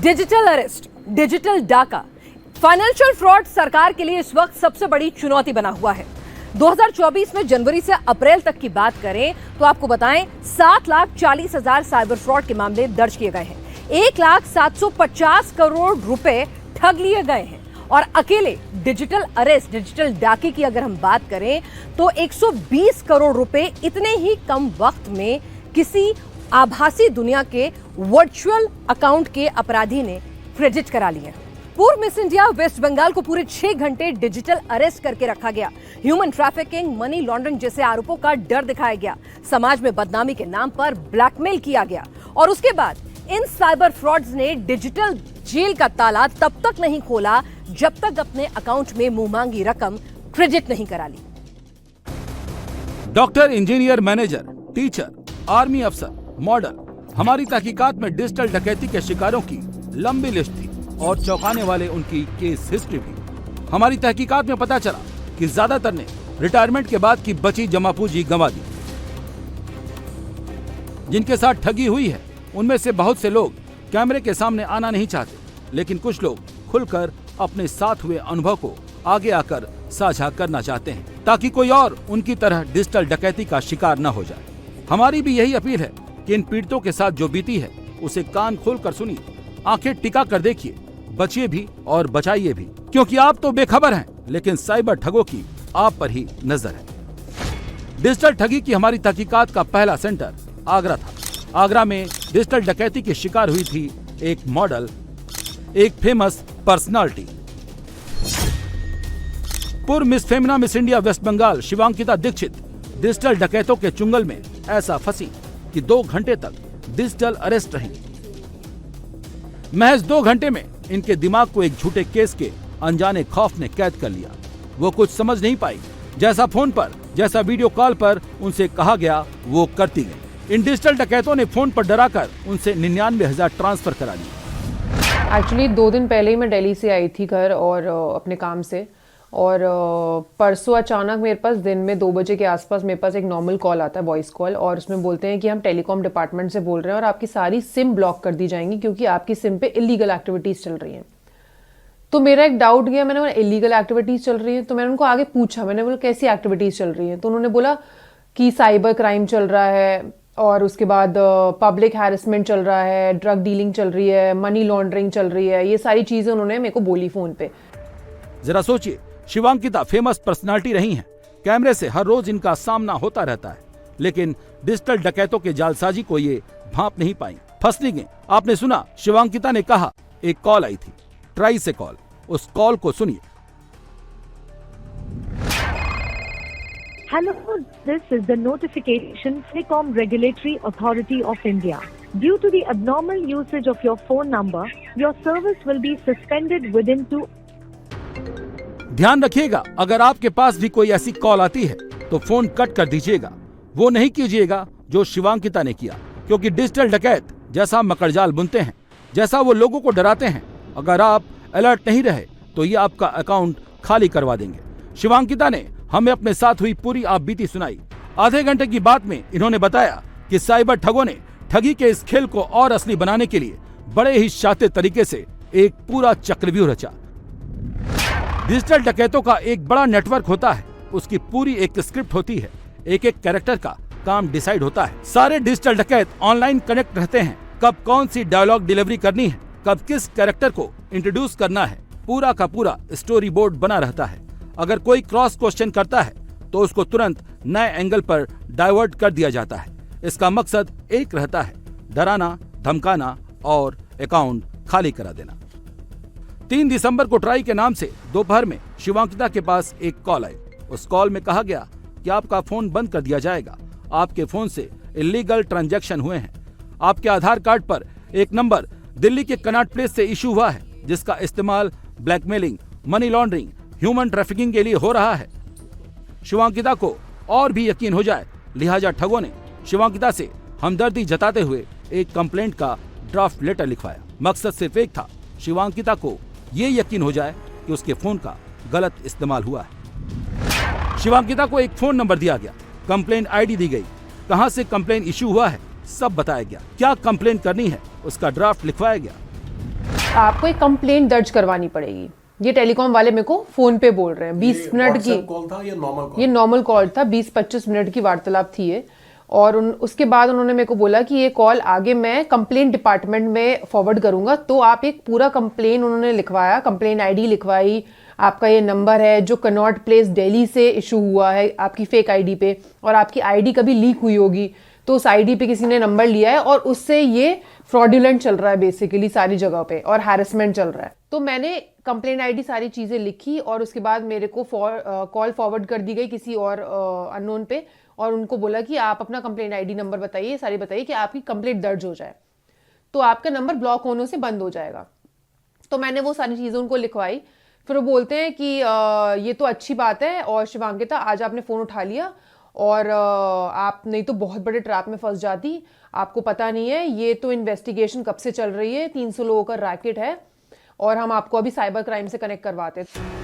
Digital arrest, digital डाका, financial fraud सरकार के लिए इस वक्त सबसे बड़ी चुनौती बना हुआ है। 2024 में जनवरी से अप्रैल तक की बात करें तो आपको बताएं 7,40,000 साइबर फ्रॉड के मामले दर्ज किए गए हैं। 1,750 करोड़ रुपए ठग लिए गए हैं और अकेले डिजिटल अरेस्ट, डिजिटल डाके की अगर हम बात करें तो 120 करोड़ रुपए इतने ही कम वक्त में किसी आभासी दुनिया के वर्चुअल अकाउंट के अपराधी ने क्रेडिट करा लिए। पूर्व मिस इंडिया वेस्ट बंगाल को पूरे 6 घंटे डिजिटल अरेस्ट करके रखा गया। ह्यूमन ट्रैफिकिंग, मनी लॉन्ड्रिंग जैसे आरोपों का डर दिखाया गया। समाज में बदनामी के नाम पर ब्लैकमेल किया गया और उसके बाद इन साइबर फ्रॉड्स ने डिजिटल जेल का ताला तब तक नहीं खोला जब तक अपने अकाउंट में मुंह मांगी रकम क्रेडिट नहीं करा ली। Doctor, engineer, manager, teacher, army अफसर, मॉडल, हमारी तहकीकात में डिजिटल डकैती के शिकारों की लंबी लिस्ट थी और चौंकाने वाले उनकी केस हिस्ट्री भी। हमारी तहकीकात में पता चला कि ज्यादातर ने रिटायरमेंट के बाद की बची जमा पूंजी गंवा दी। जिनके साथ ठगी हुई है उनमें से बहुत से लोग कैमरे के सामने आना नहीं चाहते, लेकिन कुछ लोग खुलकर अपने साथ हुए अनुभव को आगे आकर साझा करना चाहते हैं ताकि कोई और उनकी तरह डिजिटल डकैती का शिकार न हो जाए। हमारी भी यही अपील है कि इन पीड़ितों के साथ जो बीती है उसे कान खोलकर सुनिए, आंखें टिका कर देखिए, बचिए भी और बचाइए भी, क्योंकि आप तो बेखबर हैं लेकिन साइबर ठगों की आप पर ही नजर है। डिजिटल ठगी की हमारी तहकीकात का पहला सेंटर आगरा था। आगरा में डिजिटल डकैती की शिकार हुई थी एक मॉडल, एक फेमस पर्सनालिटी। पूर्व Miss Femina Miss India West Bengal Shivankita Dixit digital डकैतों के चुंगल में ऐसा फंसी कि 2 घंटे तक डिजिटल अरेस्ट रही। महज 2 घंटे में इनके दिमाग को एक झूठे केस के अनजाने खौफ ने कैद कर लिया। वो कुछ समझ नहीं पाई, जैसा फोन पर, जैसा वीडियो कॉल पर उनसे कहा गया वो करती गई। इन डिजिटल डकैतों ने फोन पर डराकर उनसे 99,000 ट्रांसफर करा लिए। एक्चुअली 2 दिन पहले ही मैं दिल्ली से आई थी घर और अपने काम से, और परसों अचानक मेरे पास दिन में 2 बजे के आसपास मेरे पास एक नॉर्मल कॉल आता है, वॉइस कॉल, और उसमें बोलते हैं कि हम टेलीकॉम डिपार्टमेंट से बोल रहे हैं और आपकी सारी सिम ब्लॉक कर दी जाएंगी क्योंकि आपकी सिम पे इलीगल एक्टिविटीज़ चल रही हैं। तो मेरा एक डाउट गया, मैंने बोला इलीगल एक्टिविटीज़ चल रही हैं, तो मैंने उनको आगे पूछा, मैंने बोला कैसी एक्टिविटीज़ चल रही हैं, तो उन्होंने बोला कि साइबर क्राइम चल रहा है और उसके बाद पब्लिक हैरेसमेंट चल रहा है, ड्रग डीलिंग चल रही है, मनी लॉन्ड्रिंग चल रही है, ये सारी चीज़ें उन्होंने मेरे को बोली फ़ोन पे। जरा सोचिए, शिवांकिता फेमस पर्सनालिटी रही हैं, कैमरे से हर रोज इनका सामना होता रहता है, लेकिन डिजिटल डकैतों के जालसाजी को ये भांप नहीं पाई, फंसनी गई। आपने सुना, शिवांकिता ने कहा एक कॉल आई थी, ट्राई से कॉल। उस कॉल को सुनिए। Hello, this is the notification Telecom Regulatory Authority of India. Due to the abnormal usage of your phone number, your service will be suspended within 2. ध्यान रखिएगा, अगर आपके पास भी कोई ऐसी कॉल आती है तो फोन कट कर दीजिएगा। वो नहीं कीजिएगा जो शिवांकिता ने किया, क्योंकि डिजिटल डकैत जैसा मकड़जाल बुनते हैं, जैसा वो लोगों को डराते हैं, अगर आप अलर्ट नहीं रहे तो ये आपका अकाउंट खाली करवा देंगे। शिवांकिता ने हमें अपने साथ हुई पूरी आप बीती सुनाई। आधे घंटे की बात में इन्होंने बताया कि साइबर ठगों ने ठगी के इस खेल को और असली बनाने के लिए बड़े ही शातिर तरीके से एक पूरा चक्रव्यूह रचा। डिजिटल डकैतों का एक बड़ा नेटवर्क होता है, उसकी पूरी एक स्क्रिप्ट होती है, एक एक कैरेक्टर का काम डिसाइड होता है। सारे डिजिटल डकैत ऑनलाइन कनेक्ट रहते हैं, कब कौन सी डायलॉग डिलीवरी करनी है, कब किस कैरेक्टर को इंट्रोड्यूस करना है, पूरा का पूरा स्टोरी बोर्ड बना रहता है। अगर कोई क्रॉस क्वेश्चन करता है तो उसको तुरंत नए एंगल पर डाइवर्ट कर दिया जाता है। इसका मकसद एक रहता है, डराना, धमकाना और अकाउंट खाली करा देना। 3 दिसंबर को ट्राई के नाम से दोपहर में शिवांकिता के पास एक कॉल आई। उस कॉल में कहा गया कि आपका फोन बंद कर दिया जाएगा, आपके फोन से इलीगल ट्रांजैक्शन हुए हैं, आपके आधार कार्ड पर एक नंबर दिल्ली के कनॉट प्लेस से इशू हुआ है जिसका इस्तेमाल blackmailing, money laundering, human trafficking के लिए हो रहा है। शिवांकिता को और भी यकीन हो जाए, लिहाजा ठगों ने शिवांकिता से हमदर्दी जताते हुए एक कंप्लेंट का ड्राफ्ट लेटर लिखवाया। मकसद सिर्फ एक था, शिवांकिता को ये यकीन हो जाए कि उसके फोन का गलत इस्तेमाल हुआ है। शिवांकिता को एक फोन नंबर दिया गया, कंप्लेंट आईडी दी गई, कहां से कंप्लेंट इशू हुआ है सब बताया गया, क्या कंप्लेंट करनी है उसका ड्राफ्ट लिखवाया गया। आपको एक कंप्लेंट दर्ज करवानी पड़ेगी। ये टेलीकॉम वाले मेरे को फोन पे बोल रहे हैं। 20 मिनट की कॉल था या नॉर्मल कॉल? ये नॉर्मल कॉल था, 20-25 मिनट की वार्तालाप थी ये। और उसके बाद उन्होंने मेरे को बोला कि ये कॉल आगे मैं कंप्लेंट डिपार्टमेंट में फॉरवर्ड करूंगा। तो आप एक पूरा कंप्लेन उन्होंने लिखवाया, कंप्लेन आईडी लिखवाई, आपका ये नंबर है जो कनॉट प्लेस दिल्ली से इशू हुआ है आपकी फेक आईडी पे, और आपकी आईडी कभी लीक हुई होगी तो उस आईडी पे किसी ने नंबर लिया है और उससे ये फ्रॉडुलेंट चल रहा है बेसिकली सारी जगह पे, और हैरेसमेंट चल रहा है। तो मैंने कंप्लेन आईडी सारी चीजें लिखी और उसके बाद मेरे को कॉल फॉरवर्ड कर दी गई किसी और अननोन पे, और उनको बोला कि आप अपना कंप्लेन आईडी नंबर बताइए, सारी बताइए कि आपकी कंप्लेंट दर्ज हो जाए तो आपका नंबर ब्लॉक होने से बंद हो जाएगा। तो मैंने वो सारी चीज़ें उनको लिखवाई। फिर वो बोलते हैं कि ये तो अच्छी बात है और शिवांकिता आज आपने फ़ोन उठा लिया, और आप नहीं तो बहुत बड़े ट्रैप में फंस जाती, आपको पता नहीं है ये तो इन्वेस्टिगेशन कब से चल रही है, 300 लोगों का रैकेट है और हम आपको अभी साइबर क्राइम से कनेक्ट करवाते हैं।